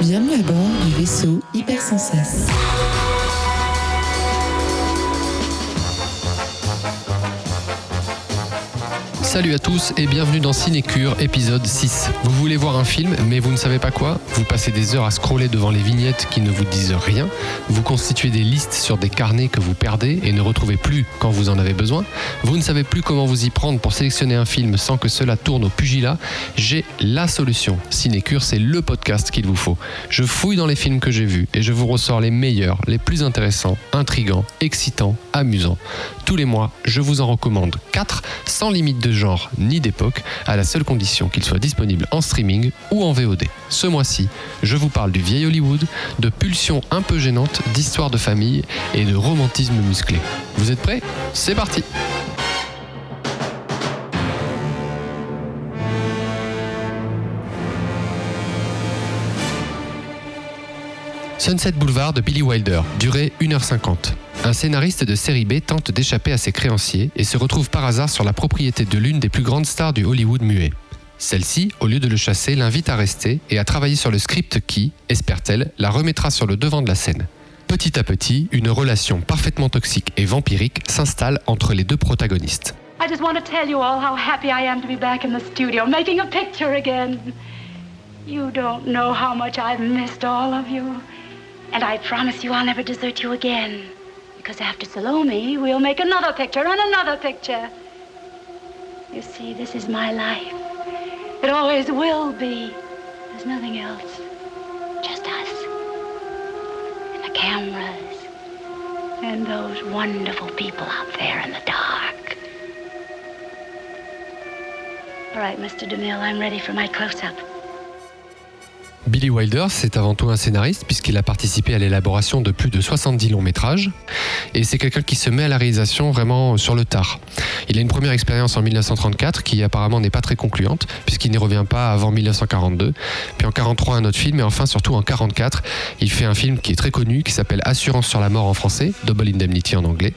Bienvenue à bord du vaisseau Hypersensas. Salut à tous et bienvenue dans Cinécure, épisode 6. Vous voulez voir un film, mais vous ne savez pas quoi ? Vous passez des heures à scroller devant les vignettes qui ne vous disent rien. Vous constituez des listes sur des carnets que vous perdez et ne retrouvez plus quand vous en avez besoin. Vous ne savez plus comment vous y prendre pour sélectionner un film sans que cela tourne au pugilat. J'ai la solution. Cinécure, c'est le podcast qu'il vous faut. Je fouille dans les films que j'ai vus et je vous ressors les meilleurs, les plus intéressants, intrigants, excitants, amusants. Tous les mois, je vous en recommande 4 sans limite de genre ni d'époque, à la seule condition qu'il soit disponible en streaming ou en VOD. Ce mois-ci, je vous parle du vieil Hollywood, de pulsions un peu gênantes, d'histoires de famille et de romantisme musclé. Vous êtes prêts ? C'est parti ! Sunset Boulevard de Billy Wilder, durée 1h50. Un scénariste de série B tente d'échapper à ses créanciers et se retrouve par hasard sur la propriété de l'une des plus grandes stars du Hollywood muet. Celle-ci, au lieu de le chasser, l'invite à rester et à travailler sur le script qui, espère-t-elle, la remettra sur le devant de la scène. Petit à petit, une relation parfaitement toxique et vampirique s'installe entre les deux protagonistes. I just want to tell you all how happy I am to be back in the studio, making a picture again. You don't know how much I've missed all of you. And I promise you I'll never desert you again. Because after Salome, we'll make another picture and another picture. You see, this is my life. It always will be. There's nothing else. Just us. And the cameras. And those wonderful people out there in the dark. All right, Mr. DeMille, I'm ready for my close-up. Billy Wilder, c'est avant tout un scénariste puisqu'il a participé à l'élaboration de plus de 70 longs métrages et c'est quelqu'un qui se met à la réalisation vraiment sur le tard. Il a une première expérience en 1934 qui apparemment n'est pas très concluante puisqu'il n'y revient pas avant 1942, puis en 1943 un autre film et enfin surtout en 1944 il fait un film qui est très connu qui s'appelle Assurance sur la mort en français, Double Indemnity en anglais,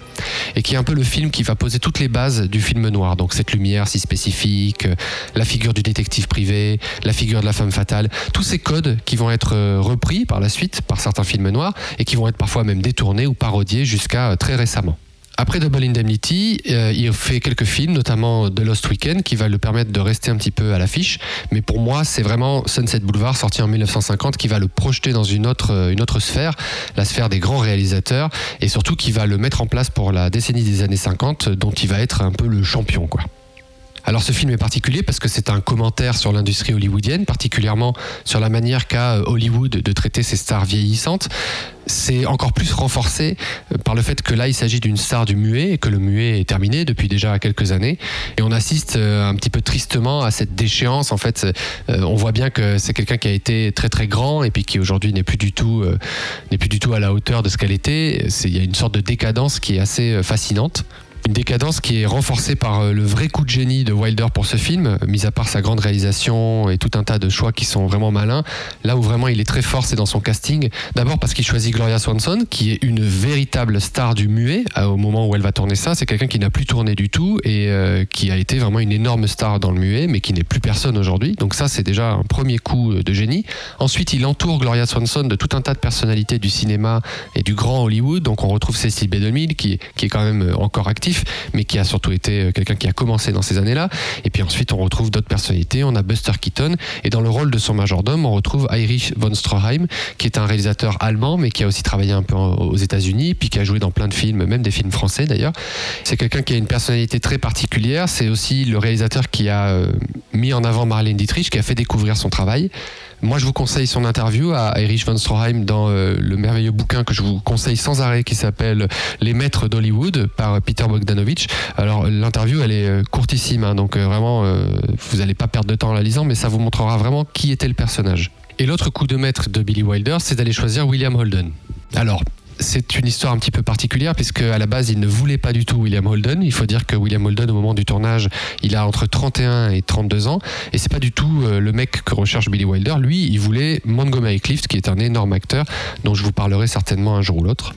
et qui est un peu le film qui va poser toutes les bases du film noir, donc cette lumière si spécifique, la figure du détective privé, la figure de la femme fatale, tous ces codes qui vont être repris par la suite par certains films noirs et qui vont être parfois même détournés ou parodiés jusqu'à très récemment. Après Double Indemnity, il fait quelques films, notamment The Lost Weekend, qui va le permettre de rester un petit peu à l'affiche. Mais pour moi, c'est vraiment Sunset Boulevard, sorti en 1950, qui va le projeter dans une autre sphère, la sphère des grands réalisateurs, et surtout qui va le mettre en place pour la décennie des années 50, dont il va être un peu le champion, quoi. Alors ce film est particulier parce que c'est un commentaire sur l'industrie hollywoodienne, particulièrement sur la manière qu'a Hollywood de traiter ses stars vieillissantes. C'est encore plus renforcé par le fait que là il s'agit d'une star du muet et que le muet est terminé depuis déjà quelques années et on assiste un petit peu tristement à cette déchéance. En fait, on voit bien que c'est quelqu'un qui a été très très grand et puis qui aujourd'hui n'est plus du tout à la hauteur de ce qu'elle était. Il y a une sorte de décadence qui est assez fascinante. Une décadence qui est renforcée par le vrai coup de génie de Wilder pour ce film, mis à part sa grande réalisation et tout un tas de choix qui sont vraiment malins. Là où vraiment il est très fort, c'est dans son casting. D'abord parce qu'il choisit Gloria Swanson, qui est une véritable star du muet au moment où elle va tourner ça. C'est quelqu'un qui n'a plus tourné du tout et qui a été vraiment une énorme star dans le muet, mais qui n'est plus personne aujourd'hui. Donc ça, c'est déjà un premier coup de génie. Ensuite, il entoure Gloria Swanson de tout un tas de personnalités du cinéma et du grand Hollywood. Donc on retrouve Cecil B. DeMille, qui est quand même encore actif, mais qui a surtout été quelqu'un qui a commencé dans ces années-là. Et puis ensuite, on retrouve d'autres personnalités. On a Buster Keaton. Et dans le rôle de son majordome, on retrouve Erich von Stroheim, qui est un réalisateur allemand, mais qui a aussi travaillé un peu aux États-Unis, puis qui a joué dans plein de films, même des films français d'ailleurs. C'est quelqu'un qui a une personnalité très particulière. C'est aussi le réalisateur qui a mis en avant Marlène Dietrich, qui a fait découvrir son travail. Moi, je vous conseille son interview à Erich von Stroheim dans le merveilleux bouquin que je vous conseille sans arrêt qui s'appelle Les Maîtres d'Hollywood par Peter Bogdanovich. Alors, l'interview, elle est courtissime, hein, donc vraiment, vous n'allez pas perdre de temps en la lisant, mais ça vous montrera vraiment qui était le personnage. Et l'autre coup de maître de Billy Wilder, c'est d'aller choisir William Holden. Alors, c'est une histoire un petit peu particulière puisque à la base il ne voulait pas du tout William Holden. Il faut dire que William Holden au moment du tournage il a entre 31 et 32 ans et c'est pas du tout le mec que recherche Billy Wilder. Lui il voulait Montgomery Clift qui est un énorme acteur dont je vous parlerai certainement un jour ou l'autre.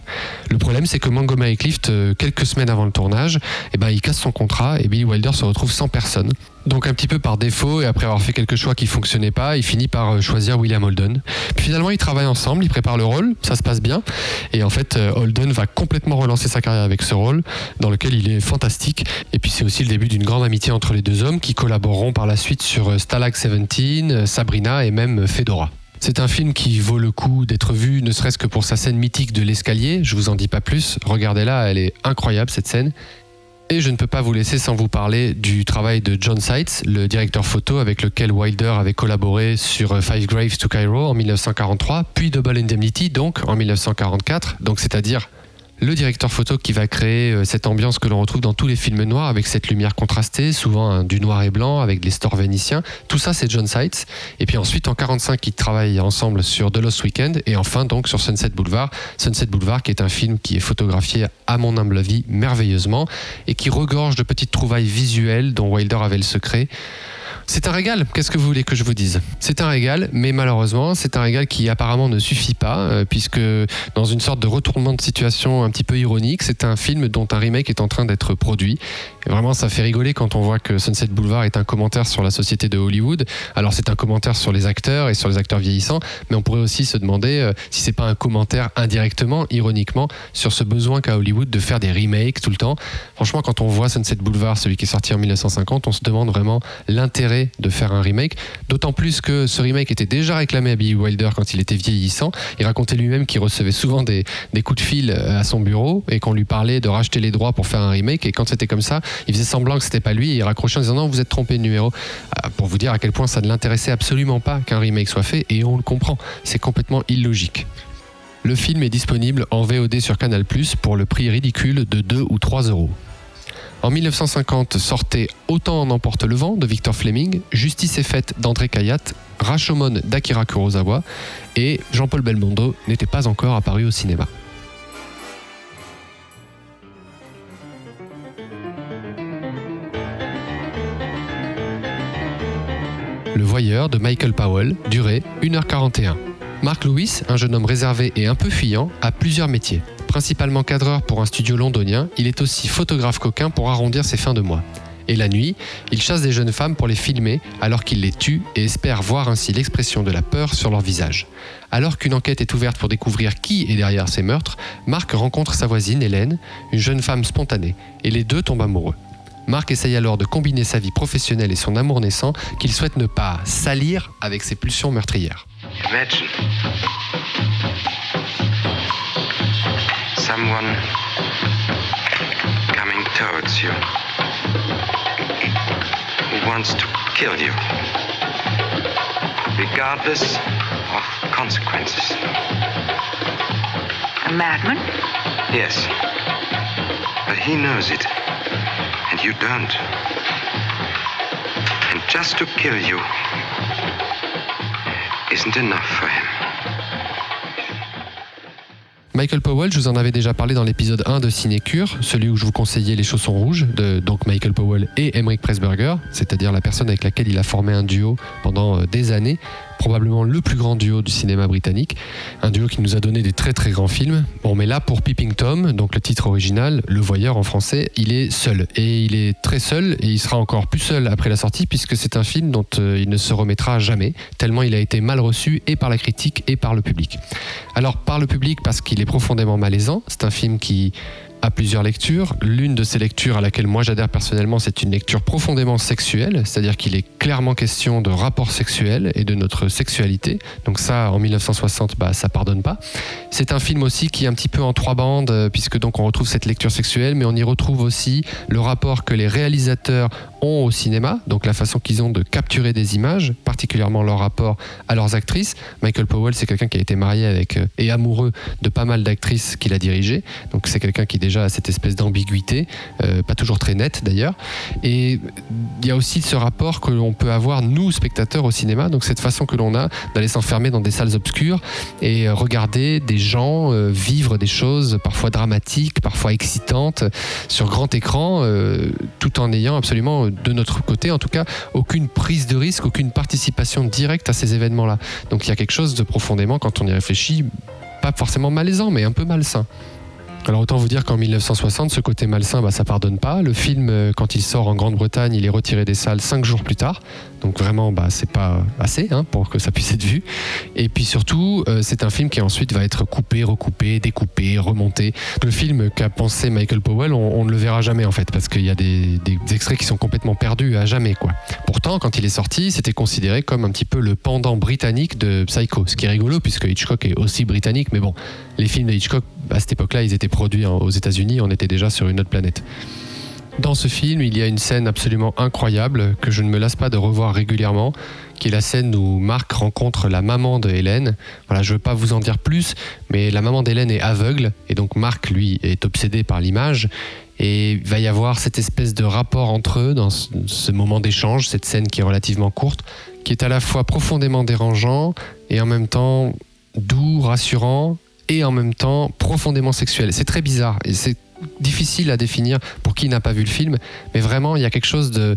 Le problème c'est que Montgomery Clift quelques semaines avant le tournage il casse son contrat et Billy Wilder se retrouve sans personne. Donc un petit peu par défaut et après avoir fait quelques choix qui ne fonctionnaient pas, il finit par choisir William Holden. Puis finalement ils travaillent ensemble, ils préparent le rôle, ça se passe bien. Et en fait Holden va complètement relancer sa carrière avec ce rôle dans lequel il est fantastique. Et puis c'est aussi le début d'une grande amitié entre les deux hommes qui collaboreront par la suite sur Stalag 17, Sabrina et même Fedora. C'est un film qui vaut le coup d'être vu, ne serait-ce que pour sa scène mythique de l'escalier. Je vous en dis pas plus, regardez-la, elle est incroyable cette scène. Et je ne peux pas vous laisser sans vous parler du travail de John Seitz, le directeur photo avec lequel Wilder avait collaboré sur Five Graves to Cairo en 1943, puis Double Indemnity donc en 1944, donc c'est-à-dire le directeur photo qui va créer cette ambiance que l'on retrouve dans tous les films noirs avec cette lumière contrastée, souvent du noir et blanc avec des stores vénitiens. Tout ça, c'est John Seitz. Et puis ensuite, en 1945, ils travaillent ensemble sur The Lost Weekend et enfin donc sur Sunset Boulevard. Sunset Boulevard qui est un film qui est photographié à mon humble avis merveilleusement et qui regorge de petites trouvailles visuelles dont Wilder avait le secret. C'est un régal, qu'est-ce que vous voulez que je vous dise ? C'est un régal, mais malheureusement, c'est un régal qui apparemment ne suffit pas, puisque dans une sorte de retournement de situation un petit peu ironique, c'est un film dont un remake est en train d'être produit. Et vraiment, ça fait rigoler quand on voit que Sunset Boulevard est un commentaire sur la société de Hollywood. Alors c'est un commentaire sur les acteurs et sur les acteurs vieillissants, mais on pourrait aussi se demander si c'est pas un commentaire indirectement, ironiquement, sur ce besoin qu'a Hollywood de faire des remakes tout le temps. Franchement, quand on voit Sunset Boulevard, celui qui est sorti en 1950, on se demande vraiment l'intérêt de faire un remake, d'autant plus que ce remake était déjà réclamé à Billy Wilder quand il était vieillissant. Il racontait lui-même qu'il recevait souvent des coups de fil à son bureau et qu'on lui parlait de racheter les droits pour faire un remake, et quand c'était comme ça, il faisait semblant que c'était pas lui et il raccrochait en disant non, vous êtes trompé de numéro, pour vous dire à quel point ça ne l'intéressait absolument pas qu'un remake soit fait, et on le comprend, c'est complètement illogique. Le film est disponible en VOD sur Canal+, pour le prix ridicule de 2 ou 3 euros. En 1950 sortait Autant en emporte le vent de Victor Fleming, Justice est faite d'André Cayatte, Rashomon d'Akira Kurosawa, et Jean-Paul Belmondo n'était pas encore apparu au cinéma. Le Voyeur de Michael Powell, durée 1h41. Mark Lewis, un jeune homme réservé et un peu fuyant, a plusieurs métiers. Principalement cadreur pour un studio londonien, il est aussi photographe coquin pour arrondir ses fins de mois. Et la nuit, il chasse des jeunes femmes pour les filmer alors qu'il les tue et espère voir ainsi l'expression de la peur sur leur visage. Alors qu'une enquête est ouverte pour découvrir qui est derrière ces meurtres, Mark rencontre sa voisine Hélène, une jeune femme spontanée, et les deux tombent amoureux. Mark essaye alors de combiner sa vie professionnelle et son amour naissant qu'il souhaite ne pas salir avec ses pulsions meurtrières. Imagine someone coming towards you who wants to kill you, regardless of consequences. A madman? Yes, but he knows it, and you don't. And just to kill you isn't enough for him. Michael Powell, je vous en avais déjà parlé dans l'épisode 1 de Cinécure, celui où je vous conseillais Les Chaussons Rouges, de donc Michael Powell et Emmerich Pressburger, c'est-à-dire la personne avec laquelle il a formé un duo pendant des années, probablement le plus grand duo du cinéma britannique, un duo qui nous a donné des très très grands films. Bon, mais là, pour Peeping Tom, donc le titre original, Le Voyeur en français, il est seul. Et il est très seul, et il sera encore plus seul après la sortie, puisque c'est un film dont il ne se remettra jamais, tellement il a été mal reçu et par la critique et par le public. Alors, par le public, parce qu'il est profondément malaisant, c'est un film qui a plusieurs lectures. L'une de ces lectures à laquelle moi j'adhère personnellement, c'est une lecture profondément sexuelle, c'est-à-dire qu'il est clairement question de rapports sexuels et de notre sexualité. Donc ça, en 1960, ça pardonne pas. C'est un film aussi qui est un petit peu en trois bandes, puisque donc on retrouve cette lecture sexuelle, mais on y retrouve aussi le rapport que les réalisateurs ont au cinéma, donc la façon qu'ils ont de capturer des images, particulièrement leur rapport à leurs actrices. Michael Powell, c'est quelqu'un qui a été marié avec et amoureux de pas mal d'actrices qu'il a dirigées, donc c'est quelqu'un qui déjà a cette espèce d'ambiguïté, pas toujours très nette d'ailleurs, et il y a aussi ce rapport que l'on peut avoir, nous, spectateurs au cinéma, donc cette façon que l'on a d'aller s'enfermer dans des salles obscures et regarder des gens vivre des choses parfois dramatiques, parfois excitantes, sur grand écran, tout en ayant absolument, de notre côté en tout cas, aucune prise de risque, aucune participation directe à ces événements-là. Donc il y a quelque chose de profondément, quand on y réfléchit, pas forcément malaisant, mais un peu malsain. Alors autant vous dire qu'en 1960, ce côté malsain, ça pardonne pas. Le film, quand il sort en Grande-Bretagne, il est retiré des salles 5 jours plus tard. Donc vraiment, c'est pas assez pour que ça puisse être vu. Et puis surtout, c'est un film qui ensuite va être coupé, recoupé, découpé, remonté. Le film qu'a pensé Michael Powell, on ne le verra jamais en fait, parce qu'il y a des extraits qui sont complètement perdus à jamais, quoi. Pourtant, quand il est sorti, c'était considéré comme un petit peu le pendant britannique de Psycho. Ce qui est rigolo, puisque Hitchcock est aussi britannique, mais bon, les films de Hitchcock, à cette époque-là, ils étaient produits aux États-Unis, on était déjà sur une autre planète. Dans ce film, il y a une scène absolument incroyable que je ne me lasse pas de revoir régulièrement, qui est la scène où Mark rencontre la maman de Hélène. Voilà, je ne veux pas vous en dire plus, mais la maman d'Hélène est aveugle, et donc Mark, lui, est obsédé par l'image. Et il va y avoir cette espèce de rapport entre eux dans ce moment d'échange, cette scène qui est relativement courte, qui est à la fois profondément dérangeant et en même temps doux, rassurant, et en même temps profondément sexuel. C'est très bizarre et c'est difficile à définir pour qui n'a pas vu le film, mais vraiment il y a quelque chose de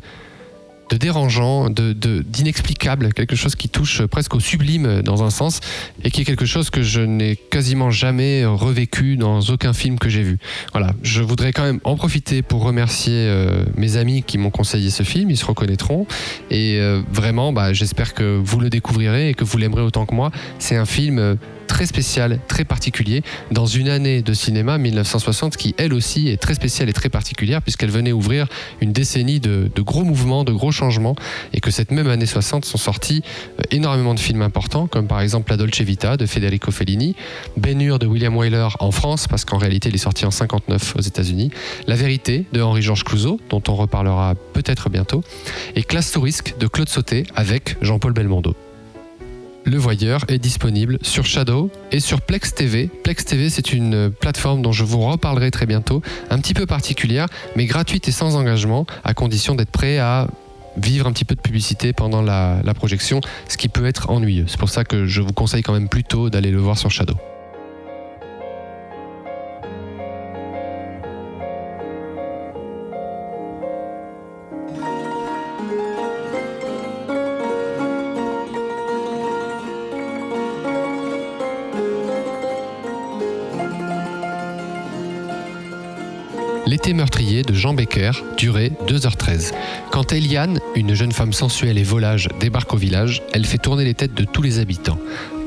dérangeant, d'inexplicable, quelque chose qui touche presque au sublime dans un sens, et qui est quelque chose que je n'ai quasiment jamais revécu dans aucun film que j'ai vu. Voilà, je voudrais quand même en profiter pour remercier mes amis qui m'ont conseillé ce film, ils se reconnaîtront, et vraiment j'espère que vous le découvrirez et que vous l'aimerez autant que moi. C'est un film très spécial, très particulier, dans une année de cinéma, 1960, qui elle aussi est très spéciale et très particulière, puisqu'elle venait ouvrir une décennie de gros mouvements, de gros changements, et que cette même année 60 sont sortis énormément de films importants, comme par exemple La Dolce Vita de Federico Fellini, Ben-Hur de William Wyler en France, parce qu'en réalité il est sorti en 59 aux États-Unis, La Vérité de Henri-Georges Clouzot, dont on reparlera peut-être bientôt, et Classe sous risque de Claude Sautet avec Jean-Paul Belmondo. Le Voyeur est disponible sur Shadow et sur Plex TV. Plex TV, c'est une plateforme dont je vous reparlerai très bientôt, un petit peu particulière, mais gratuite et sans engagement, à condition d'être prêt à vivre un petit peu de publicité pendant la projection, ce qui peut être ennuyeux. C'est pour ça que je vous conseille quand même plutôt d'aller le voir sur Shadow. L'été meurtrier de Jean Becker, durée 2h13. Quand Eliane, une jeune femme sensuelle et volage, débarque au village, elle fait tourner les têtes de tous les habitants.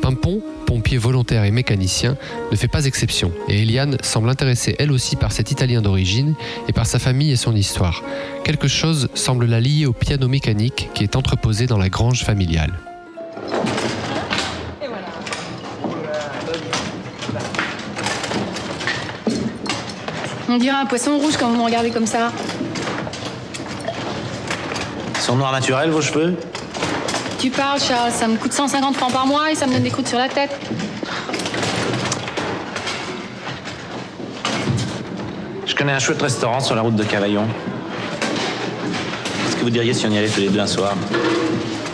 Pimpon, pompier volontaire et mécanicien, ne fait pas exception, et Eliane semble intéressée elle aussi par cet Italien d'origine et par sa famille et son histoire. Quelque chose semble la lier au piano mécanique qui est entreposé dans la grange familiale. On dirait un poisson rouge quand vous me regardez comme ça. Ils sont noirs naturels, vos cheveux? Tu parles, Charles, ça me coûte 150 francs par mois et ça me donne des croûtes sur la tête. Je connais un chouette restaurant sur la route de Cavaillon. Qu'est-ce que vous diriez si on y allait tous les deux un soir?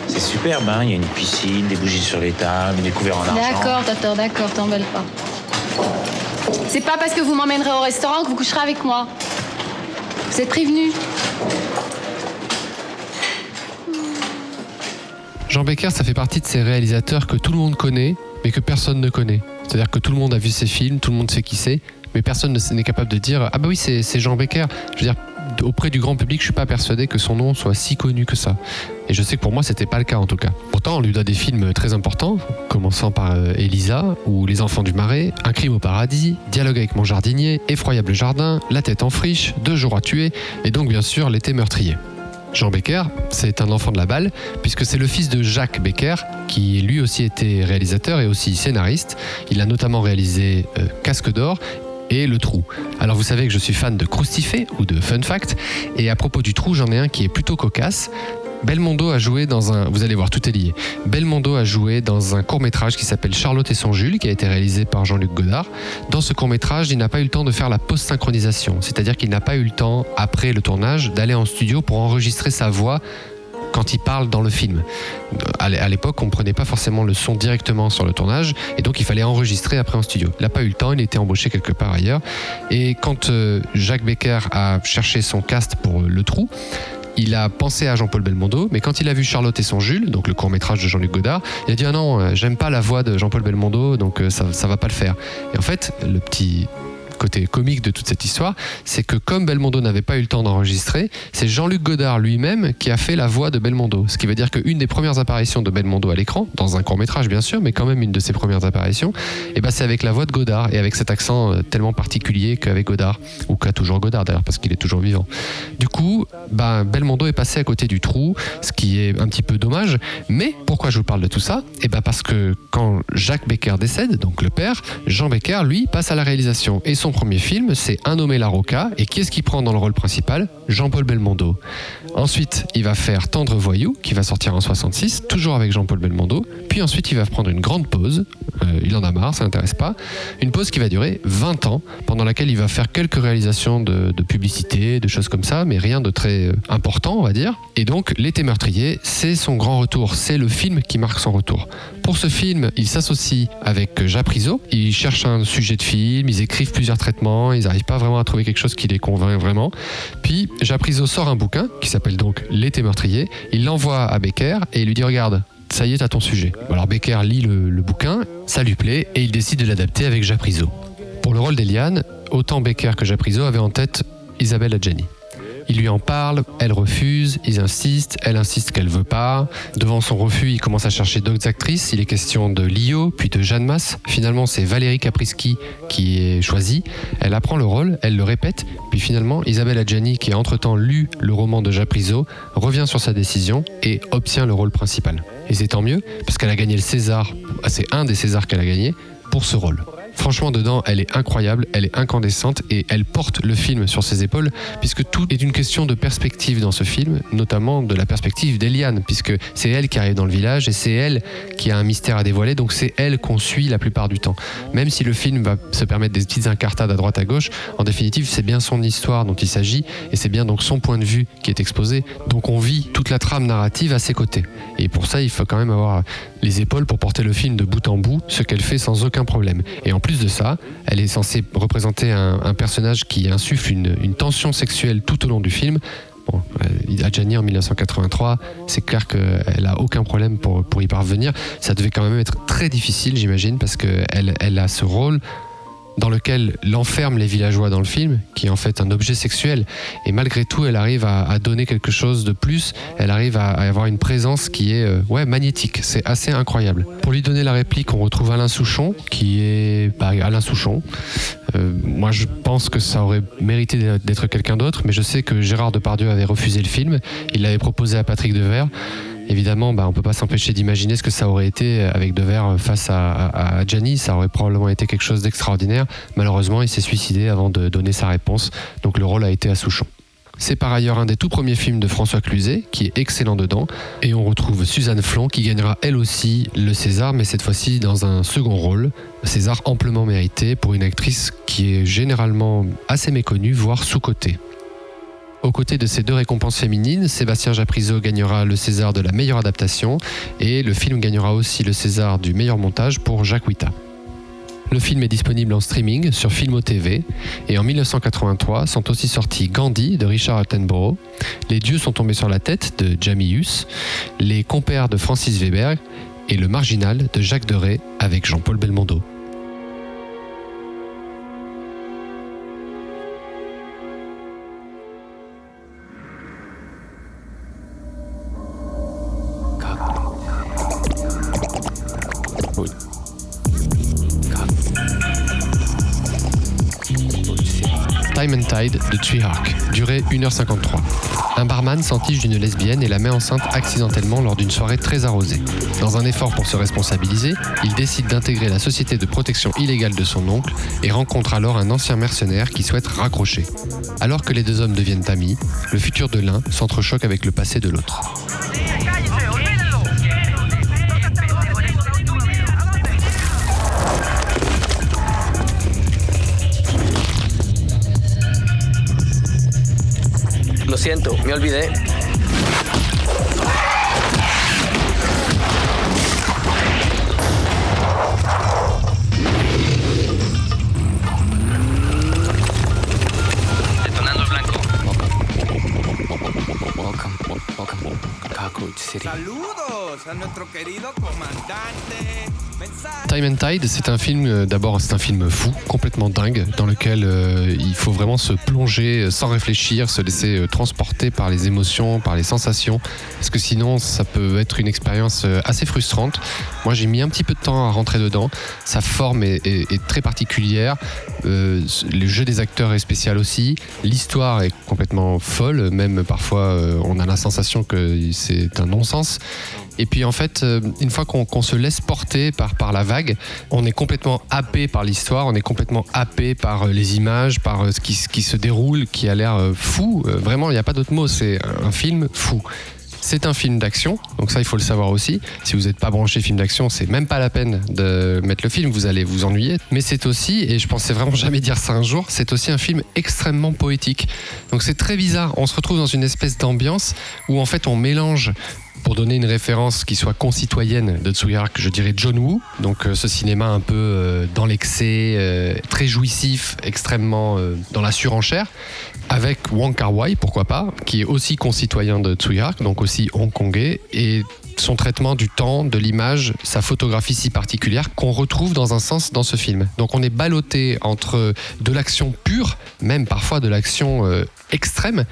C'est superbe, hein? Il y a une piscine, des bougies sur les tables, des couverts en argent. D'accord, t'emballe pas. C'est pas parce que vous m'emmènerez au restaurant que vous coucherez avec moi. Vous êtes prévenus. Jean Becker, ça fait partie de ces réalisateurs que tout le monde connaît, mais que personne ne connaît. C'est-à-dire que tout le monde a vu ses films, tout le monde sait qui c'est, mais personne n'est capable de dire « Ah bah oui, c'est Jean Becker ». Je veux dire, auprès du grand public, je suis pas persuadé que son nom soit si connu que ça. Et je sais que pour moi, c'était pas le cas en tout cas. Pourtant, on lui doit des films très importants, commençant par Elisa, ou Les Enfants du Marais, Un crime au paradis, Dialogue avec mon jardinier, Effroyable jardin, La tête en friche, 2 jours à tuer, et donc bien sûr L'été meurtrier. Jean Becker, c'est un enfant de la balle, puisque c'est le fils de Jacques Becker, qui lui aussi était réalisateur et aussi scénariste. Il a notamment réalisé Casque d'or et Le Trou. Alors vous savez que je suis fan de Croustifé ou de Fun Fact, et à propos du Trou, j'en ai un qui est plutôt cocasse. Belmondo a joué dans un... Vous allez voir, tout est lié. Belmondo a joué dans un court-métrage qui s'appelle Charlotte et son Jules, qui a été réalisé par Jean-Luc Godard. Dans ce court-métrage, il n'a pas eu le temps de faire la post-synchronisation, c'est-à-dire qu'il n'a pas eu le temps, après le tournage, d'aller en studio pour enregistrer sa voix quand il parle dans le film. À l'époque, on ne prenait pas forcément le son directement sur le tournage, et donc il fallait enregistrer après en studio. Il n'a pas eu le temps, il était embauché quelque part ailleurs. Et quand Jacques Becker a cherché son cast pour Le Trou, il a pensé à Jean-Paul Belmondo, mais quand il a vu Charlotte et son Jules, donc le court-métrage de Jean-Luc Godard, il a dit « Ah non, j'aime pas la voix de Jean-Paul Belmondo, donc ça va pas le faire ». Et en fait, le petit côté comique de toute cette histoire, c'est que comme Belmondo n'avait pas eu le temps d'enregistrer, c'est Jean-Luc Godard lui-même qui a fait la voix de Belmondo. Ce qui veut dire qu'une des premières apparitions de Belmondo à l'écran, dans un court-métrage bien sûr, mais quand même une de ses premières apparitions, c'est avec la voix de Godard et avec cet accent tellement particulier qu'avec Godard, ou qu'a toujours Godard d'ailleurs, parce qu'il est toujours vivant. Du coup, Belmondo est passé à côté du trou, ce qui est un petit peu dommage, mais pourquoi je vous parle de tout ça ? Parce que quand Jacques Becker décède, donc le père, Jean Becker, lui, passe à la réalisation. Et son premier film, c'est Un nommé La Roca, et qui est-ce qu'il prend dans le rôle principal ? Jean-Paul Belmondo. Ensuite, il va faire Tendre Voyou, qui va sortir en 66, toujours avec Jean-Paul Belmondo. Puis ensuite, il va prendre une grande pause, il en a marre, ça l'intéresse pas. Une pause qui va durer 20 ans, pendant laquelle il va faire quelques réalisations de publicité, de choses comme ça, mais rien de très important, on va dire. Et donc, L'été meurtrier, c'est son grand retour, c'est le film qui marque son retour. Pour ce film, il s'associe avec Japrisot, ils cherchent un sujet de film, ils écrivent plusieurs traitements, ils n'arrivent pas vraiment à trouver quelque chose qui les convainc vraiment. Puis Japrisot sort un bouquin qui s'appelle donc L'été meurtrier, il l'envoie à Becker et il lui dit regarde, ça y est, t'as ton sujet. Alors Becker lit le bouquin, ça lui plaît et il décide de l'adapter avec Japrisot. Pour le rôle d'Eliane, autant Becker que Japrisot avaient en tête Isabelle Adjani. Il lui en parle, elle refuse, ils insistent, elle insiste qu'elle veut pas. Devant son refus, il commence à chercher d'autres actrices. Il est question de Lio, puis de Jeanne Masse. Finalement, c'est Valérie Caprisky qui est choisie. Elle apprend le rôle, elle le répète. Puis finalement, Isabelle Adjani, qui a entre-temps lu le roman de Japrisot, revient sur sa décision et obtient le rôle principal. Et c'est tant mieux, parce qu'elle a gagné le César, c'est un des Césars qu'elle a gagné, pour ce rôle. Franchement, dedans, elle est incroyable, elle est incandescente et elle porte le film sur ses épaules, puisque tout est une question de perspective dans ce film, notamment de la perspective d'Eliane, puisque c'est elle qui arrive dans le village et c'est elle qui a un mystère à dévoiler, donc c'est elle qu'on suit la plupart du temps. Même si le film va se permettre des petites incartades à droite à gauche, en définitive, c'est bien son histoire dont il s'agit et c'est bien donc son point de vue qui est exposé, donc on vit toute la trame narrative à ses côtés. Et pour ça, il faut quand même avoir les épaules pour porter le film de bout en bout, ce qu'elle fait sans aucun problème. Et en plus de ça, elle est censée représenter un personnage qui insuffle une tension sexuelle tout au long du film. Bon, Adjani en 1983, c'est clair qu'elle a aucun problème pour y parvenir. Ça devait quand même être très difficile, j'imagine, parce qu'elle a ce rôle dans lequel l'enferme les villageois dans le film, qui est en fait un objet sexuel, et malgré tout elle arrive à donner quelque chose de plus, elle arrive à avoir une présence qui est magnétique, c'est assez incroyable. Pour lui donner la réplique, on retrouve Alain Souchon, qui est Alain Souchon. Moi je pense que ça aurait mérité d'être quelqu'un d'autre, mais je sais que Gérard Depardieu avait refusé le film, il l'avait proposé à Patrick Devers. Évidemment, on ne peut pas s'empêcher d'imaginer ce que ça aurait été avec Devers face à Adjani. Ça aurait probablement été quelque chose d'extraordinaire. Malheureusement, il s'est suicidé avant de donner sa réponse. Donc le rôle a été à Souchon. C'est par ailleurs un des tout premiers films de François Cluzet, qui est excellent dedans. Et on retrouve Suzanne Flon, qui gagnera elle aussi le César, mais cette fois-ci dans un second rôle. César amplement mérité pour une actrice qui est généralement assez méconnue, voire sous-cotée. Aux côtés de ces deux récompenses féminines, Sébastien Japrisot gagnera le César de la meilleure adaptation et le film gagnera aussi le César du meilleur montage pour Jacques Wita. Le film est disponible en streaming sur Filmo TV et en 1983 sont aussi sortis Gandhi de Richard Attenborough, Les dieux sont tombés sur la tête de Jamie Hus, Les compères de Francis Weber et Le marginal de Jacques Deray avec Jean-Paul Belmondo. Time and Tide de Treehawk, durée 1h53. Un barman s'entiche d'une lesbienne et la met enceinte accidentellement lors d'une soirée très arrosée. Dans un effort pour se responsabiliser, il décide d'intégrer la société de protection illégale de son oncle et rencontre alors un ancien mercenaire qui souhaite raccrocher. Alors que les deux hommes deviennent amis, le futur de l'un s'entrechoque avec le passé de l'autre. Lo siento, me olvidé. Detonando el blanco. Welcome, Kakuj City. Saludos a nuestro querido comandante Time and Tide, c'est un film, d'abord c'est un film fou, complètement dingue, dans lequel il faut vraiment se plonger sans réfléchir, se laisser transporter par les émotions, par les sensations, parce que sinon ça peut être une expérience assez frustrante. Moi j'ai mis un petit peu de temps à rentrer dedans, sa forme est très particulière, le jeu des acteurs est spécial aussi, l'histoire est complètement folle, même parfois on a la sensation que c'est un non-sens. Et puis en fait, une fois qu'on se laisse porter par la vague, on est complètement happé par l'histoire, on est complètement happé par les images, par ce qui se déroule, qui a l'air fou. Vraiment, il n'y a pas d'autre mot, c'est un film fou. C'est un film d'action, donc ça il faut le savoir aussi. Si vous n'êtes pas branché film d'action, c'est même pas la peine de mettre le film, vous allez vous ennuyer. Mais c'est aussi, et je pensais vraiment jamais dire ça un jour, c'est aussi un film extrêmement poétique. Donc c'est très bizarre, on se retrouve dans une espèce d'ambiance où en fait on mélange, pour donner une référence qui soit concitoyenne de Tsui-hark, je dirais John Woo, donc ce cinéma un peu dans l'excès, très jouissif, extrêmement dans la surenchère, avec Wong Kar-wai, pourquoi pas, qui est aussi concitoyen de Tsui-hark, donc aussi hongkongais, et son traitement du temps, de l'image, sa photographie si particulière qu'on retrouve dans un sens dans ce film. Donc on est ballotté entre de l'action pure, même parfois de l'action extrême,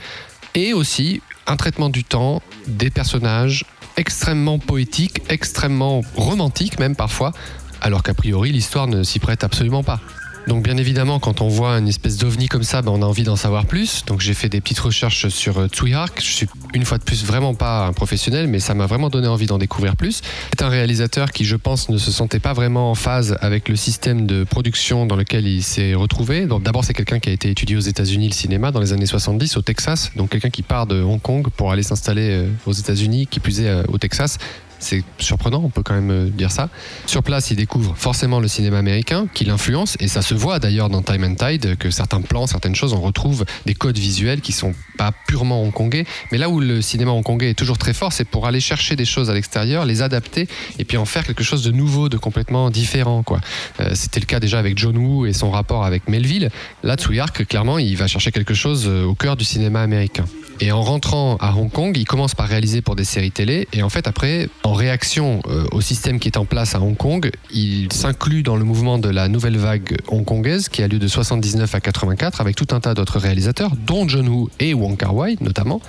et aussi un traitement du temps, des personnages extrêmement poétiques, extrêmement romantiques même parfois, alors qu'a priori l'histoire ne s'y prête absolument pas. Donc bien évidemment, quand on voit une espèce d'ovni comme ça, on a envie d'en savoir plus. Donc j'ai fait des petites recherches sur Tsui-hark. Je suis une fois de plus vraiment pas un professionnel, mais ça m'a vraiment donné envie d'en découvrir plus. C'est un réalisateur qui, je pense, ne se sentait pas vraiment en phase avec le système de production dans lequel il s'est retrouvé. Donc d'abord, c'est quelqu'un qui a été étudié aux États-Unis le cinéma dans les années 70 au Texas. Donc quelqu'un qui part de Hong Kong pour aller s'installer aux États-Unis, qui plus est au Texas. C'est surprenant, on peut quand même dire ça. Sur place, il découvre forcément le cinéma américain qui l'influence, et ça se voit d'ailleurs dans Time and Tide, que certains plans, certaines choses, on retrouve des codes visuels qui sont pas purement hongkongais, mais là où le cinéma hongkongais est toujours très fort, c'est pour aller chercher des choses à l'extérieur, les adapter, et puis en faire quelque chose de nouveau, de complètement différent, quoi. C'était le cas déjà avec John Woo et son rapport avec Melville. Là, Tsui-hark, clairement, il va chercher quelque chose au cœur du cinéma américain. Et en rentrant à Hong Kong, il commence par réaliser pour des séries télé, et en fait après, en réaction au système qui est en place à Hong Kong, il s'inclut dans le mouvement de la nouvelle vague hongkongaise qui a lieu de 79 à 84 avec tout un tas d'autres réalisateurs, dont John Woo et Wong Kar-wai notamment.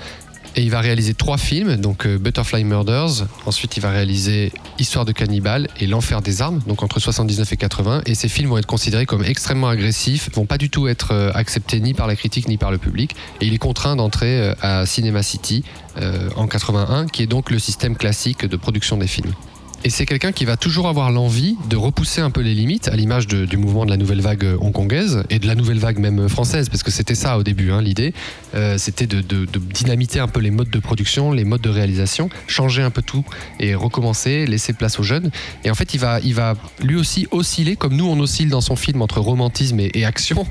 Et il va réaliser 3 films, donc Butterfly Murders, ensuite il va réaliser Histoire de cannibale et L'enfer des armes, donc entre 79 et 80, et ces films vont être considérés comme extrêmement agressifs, vont pas du tout être acceptés ni par la critique ni par le public, et il est contraint d'entrer à Cinema City en 81, qui est donc le système classique de production des films. Et c'est quelqu'un qui va toujours avoir l'envie de repousser un peu les limites, à l'image du mouvement de la nouvelle vague hongkongaise et de la nouvelle vague même française, parce que c'était ça au début, l'idée. C'était de dynamiter un peu les modes de production, les modes de réalisation, changer un peu tout et recommencer, laisser place aux jeunes. Et en fait, il va lui aussi osciller, comme nous on oscille dans son film entre romantisme et action.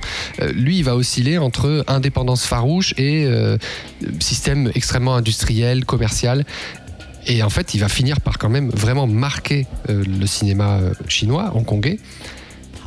Lui, il va osciller entre indépendance farouche et système extrêmement industriel, commercial. Et en fait, il va finir par quand même vraiment marquer le cinéma chinois, hongkongais.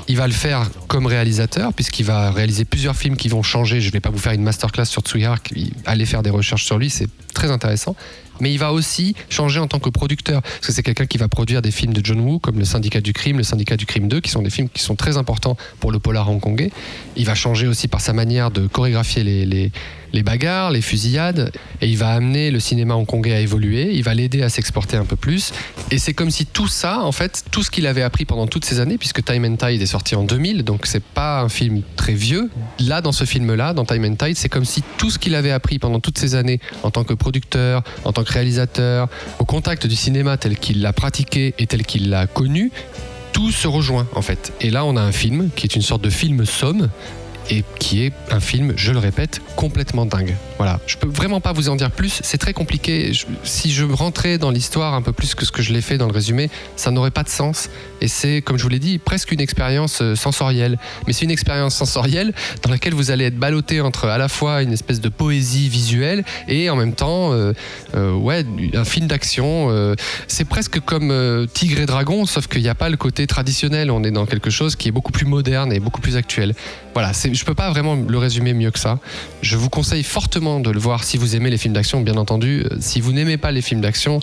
Il va le faire comme réalisateur, puisqu'il va réaliser plusieurs films qui vont changer. Je ne vais pas vous faire une masterclass sur Tsui-hark, allez faire des recherches sur lui, c'est très intéressant. Mais il va aussi changer en tant que producteur, parce que c'est quelqu'un qui va produire des films de John Woo, comme Le Syndicat du Crime 2, qui sont des films qui sont très importants pour le polar hongkongais. Il va changer aussi par sa manière de chorégraphier les bagarres, les fusillades, et il va amener le cinéma hongkongais à évoluer, il va l'aider à s'exporter un peu plus, et c'est comme si tout ça, en fait, tout ce qu'il avait appris pendant toutes ces années, puisque Time and Tide est sorti en 2000, donc c'est pas un film très vieux, là, dans ce film-là, dans Time and Tide, c'est comme si tout ce qu'il avait appris pendant toutes ces années, en tant que producteur, en tant que réalisateur, au contact du cinéma tel qu'il l'a pratiqué et tel qu'il l'a connu, tout se rejoint, en fait. Et là, on a un film qui est une sorte de film somme, et qui est un film, je le répète, complètement dingue. Voilà, je peux vraiment pas vous en dire plus, c'est très compliqué. Si je rentrais dans l'histoire un peu plus que ce que je l'ai fait dans le résumé, ça n'aurait pas de sens. Et c'est, comme je vous l'ai dit, presque une expérience sensorielle. Mais c'est une expérience sensorielle dans laquelle vous allez être ballotté entre à la fois une espèce de poésie visuelle et en même temps, un film d'action. C'est presque comme Tigre et Dragon, sauf qu'il n'y a pas le côté traditionnel. On est dans quelque chose qui est beaucoup plus moderne et beaucoup plus actuel. Voilà, je peux pas vraiment le résumer mieux que ça. Je vous conseille fortement intéressant de le voir si vous aimez les films d'action, bien entendu. Si vous n'aimez pas les films d'action,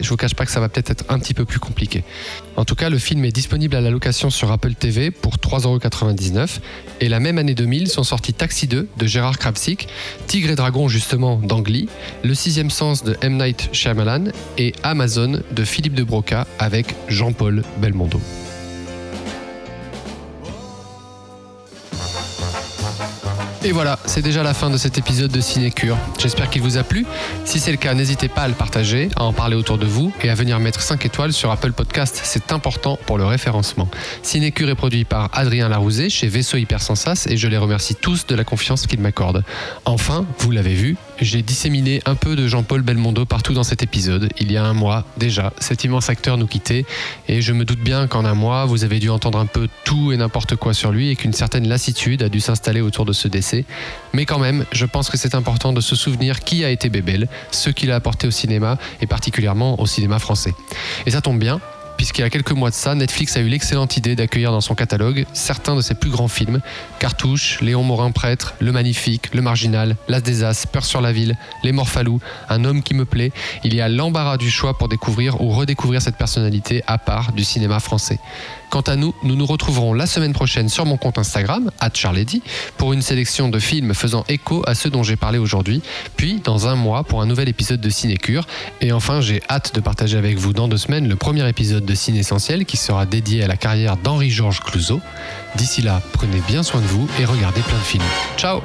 je vous cache pas que ça va peut-être être un petit peu plus compliqué. En tout cas, le film est disponible à la location sur Apple TV pour 3,99 €. Et la même année 2000 sont sortis Taxi 2 de Gérard Kravtsik, Tigre et Dragon justement d'Ang Lee, Le Sixième Sens de M. Night Shyamalan et Amazon de Philippe de Broca avec Jean-Paul Belmondo. Et voilà, c'est déjà la fin de cet épisode de Cinécure. J'espère qu'il vous a plu. Si c'est le cas, n'hésitez pas à le partager, à en parler autour de vous et à venir mettre 5 étoiles sur Apple Podcast. C'est important pour le référencement. Cinécure est produit par Adrien Larouzet chez Vaisseau Hyper Sensas et je les remercie tous de la confiance qu'ils m'accordent. Enfin, vous l'avez vu, j'ai disséminé un peu de Jean-Paul Belmondo partout dans cet épisode. Il y a un mois, déjà, cet immense acteur nous quittait et je me doute bien qu'en un mois, vous avez dû entendre un peu tout et n'importe quoi sur lui et qu'une certaine lassitude a dû s'installer autour de ce décès. Mais quand même, je pense que c'est important de se souvenir qui a été Bébel, ce qu'il a apporté au cinéma et particulièrement au cinéma français. Et ça tombe bien, puisqu'il y a quelques mois de ça, Netflix a eu l'excellente idée d'accueillir dans son catalogue certains de ses plus grands films, Cartouche, Léon Morin Prêtre, Le Magnifique, Le Marginal, L'As des As, Peur sur la ville, Les Morphalous, Un homme qui me plaît. Il y a l'embarras du choix pour découvrir ou redécouvrir cette personnalité à part du cinéma français. Quant à nous, nous nous retrouverons la semaine prochaine sur mon compte Instagram, @charledy, pour une sélection de films faisant écho à ceux dont j'ai parlé aujourd'hui, puis dans un mois pour un nouvel épisode de Cinécure. Et enfin, j'ai hâte de partager avec vous dans 2 semaines le premier épisode de Ciné Essentiel qui sera dédié à la carrière d'Henri-Georges Clouzot. D'ici là, prenez bien soin de vous et regardez plein de films. Ciao!